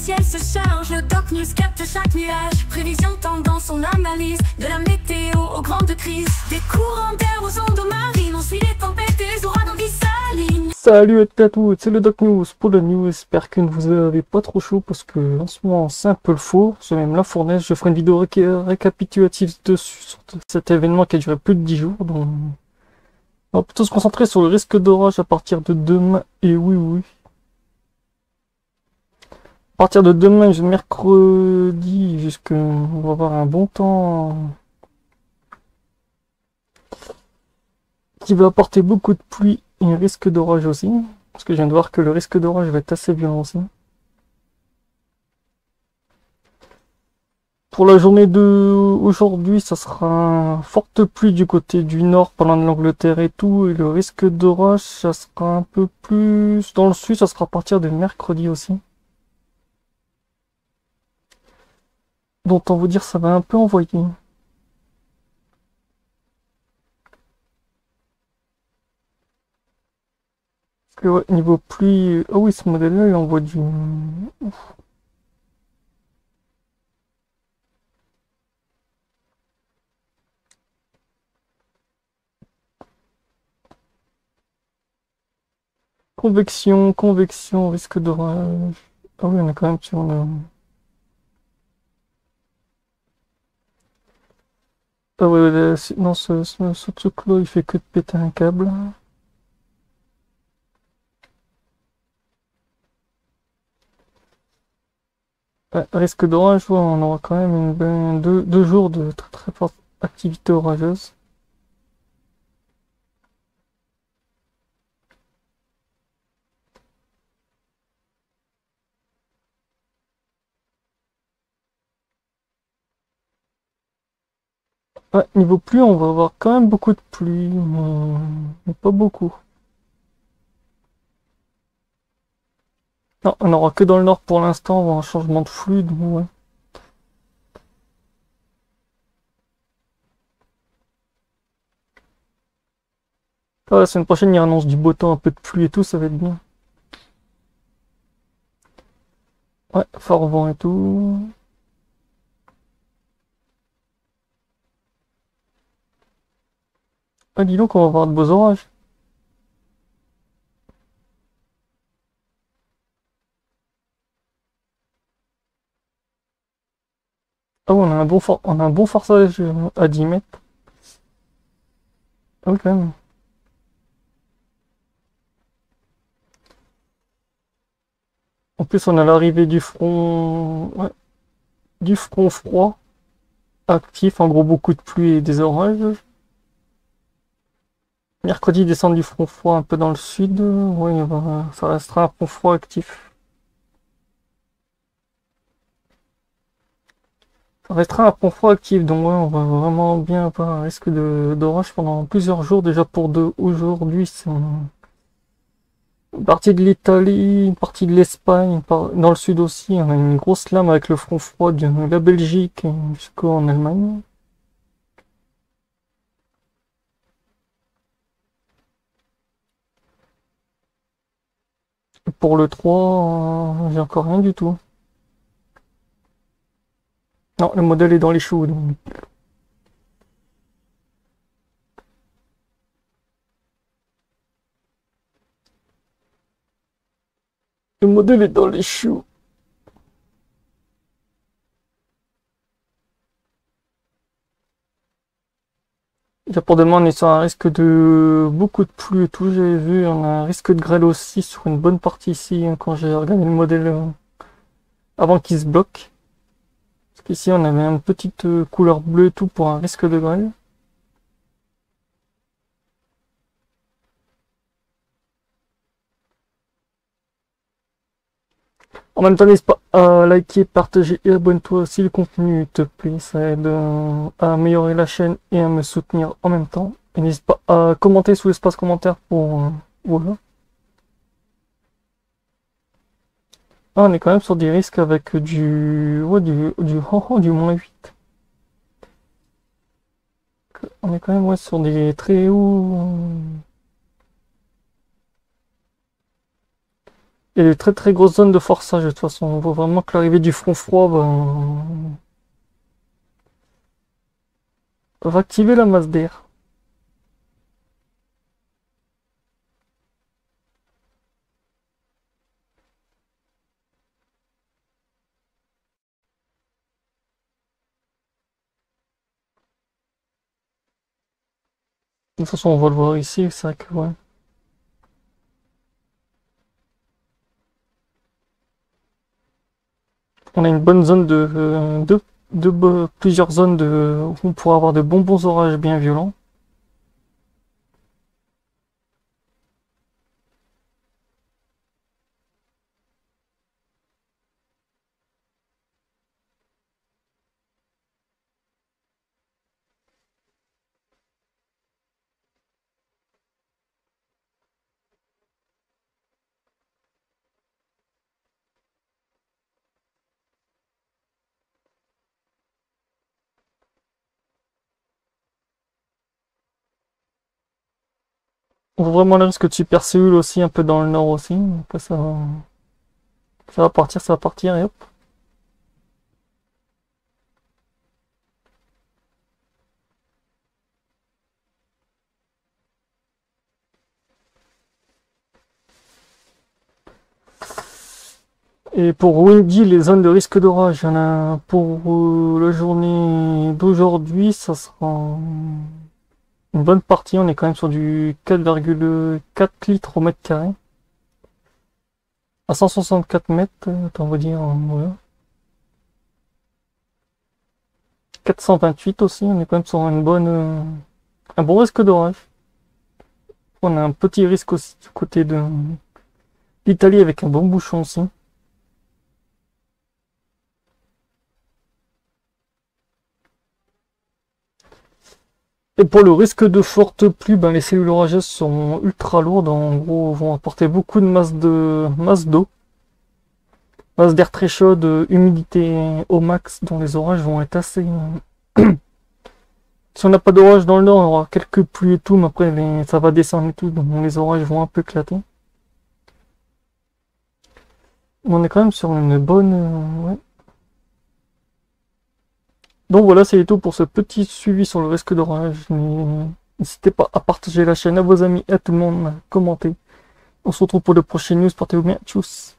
ciel se charge, le Doc News capte chaque nuage. Prévision, tendance, on analyse. De la météo aux grandes crises. Des courants d'air aux ondes marines. On suit les tempêtes et les ouragans qui s'alignent. Salut à tous, c'est le Doc News pour la news. J'espère que vous avez pas trop chaud parce que en ce moment c'est un peu le four, c'est même la fournaise. Je ferai une vidéo récapitulative dessus sur cet événement qui a duré plus de 10 jours. Donc on va plutôt se concentrer sur le risque d'orage à partir de demain. Et oui. À partir de demain, mercredi, on va avoir un bon temps qui va apporter beaucoup de pluie et un risque d'orage aussi. Parce que je viens de voir que le risque d'orage va être assez violent aussi. Pour la journée de aujourd'hui, ça sera forte pluie du côté du nord, pendant de l'Angleterre et tout. Et le risque d'orage, ça sera un peu plus dans le sud, ça sera à partir de mercredi aussi. Donc on vous dire, ça va un peu envoyer. Parce que ouais, niveau pluie, ah oui, ce modèle-là, il envoie du... Ouf. Convection, risque d'orage. Ah oui, on est quand même sur le... Ah ouais, non, ce truc-là, il fait que de péter un câble. Ouais, risque d'orage, ouais, on aura quand même deux jours de très forte activité orageuse. Ouais, niveau pluie, on va avoir quand même beaucoup de pluie, mais pas beaucoup. Non, on aura que dans le nord pour l'instant, on va avoir un changement de flux, donc ouais. Ah, la semaine prochaine, il annonce du beau temps, un peu de pluie et tout, ça va être bien. Ouais, fort vent et tout. Ah, dis donc, on va avoir de beaux orages. Ah ouais, on a un bon forçage à 10 mètres. Ah oui, quand même. En plus, on a l'arrivée du front, ouais, du front froid actif, en gros beaucoup de pluie et des orages. Mercredi, descend du front froid un peu dans le sud. Oui, ça restera un front froid actif. Ça restera un front froid actif, donc ouais, on va vraiment bien avoir un risque d'orage pendant plusieurs jours. Déjà pour aujourd'hui, c'est une partie de l'Italie, une partie de l'Espagne, dans le sud aussi. On a une grosse lame avec le front froid de la Belgique jusqu'en Allemagne. Pour le 3, j'ai encore rien du tout. Non, le modèle est dans les choux. Donc. Le modèle est dans les choux. Déjà pour demain, on est sur un risque de beaucoup de pluie et tout. J'ai vu, on a un risque de grêle aussi sur une bonne partie ici hein, quand j'ai regardé le modèle avant qu'il se bloque. Parce qu'ici, on avait une petite couleur bleue et tout pour un risque de grêle. En même temps, n'hésite pas à liker, partager et abonne-toi si le contenu te plaît. Ça aide à améliorer la chaîne et à me soutenir en même temps. Et n'hésite pas à commenter sous l'espace commentaire pour... voilà. Ah, on est quand même sur des risques avec ouais, du moins 8. On est quand même ouais, sur des très hauts. Il y a de très très grosses zones de forçage de toute façon. On voit vraiment que l'arrivée du front froid va activer la masse d'air. De toute façon, on va le voir ici, c'est vrai que ouais. On a une bonne zone plusieurs zones où on pourra avoir de bons orages bien violents. On voit vraiment le risque de supercellule aussi un peu dans le nord aussi. Après ça va partir, ça va partir et hop. Et pour Windy, les zones de risque d'orage, il y en a pour la journée d'aujourd'hui, ça sera une bonne partie. On est quand même sur du 4,4 litres au mètre carré. À 164 mètres, on va dire, voilà. 428 aussi, on est quand même sur un bon risque d'orage. On a un petit risque aussi du côté de l'Italie avec un bon bouchon aussi. Et pour le risque de forte pluie, ben, les cellules orageuses sont ultra lourdes, en gros vont apporter beaucoup de masse d'eau, masse d'air très chaude, humidité au max, dont les orages vont être assez. Si on n'a pas d'orage dans le nord, on aura quelques pluies et tout, mais après ça va descendre et tout, donc les orages vont un peu éclater. On est quand même sur une bonne. Ouais. Donc voilà, c'est tout pour ce petit suivi sur le risque d'orage. N'hésitez pas à partager la chaîne à vos amis, à tout le monde, à commenter. On se retrouve pour de prochaines news, portez-vous bien, tchuss.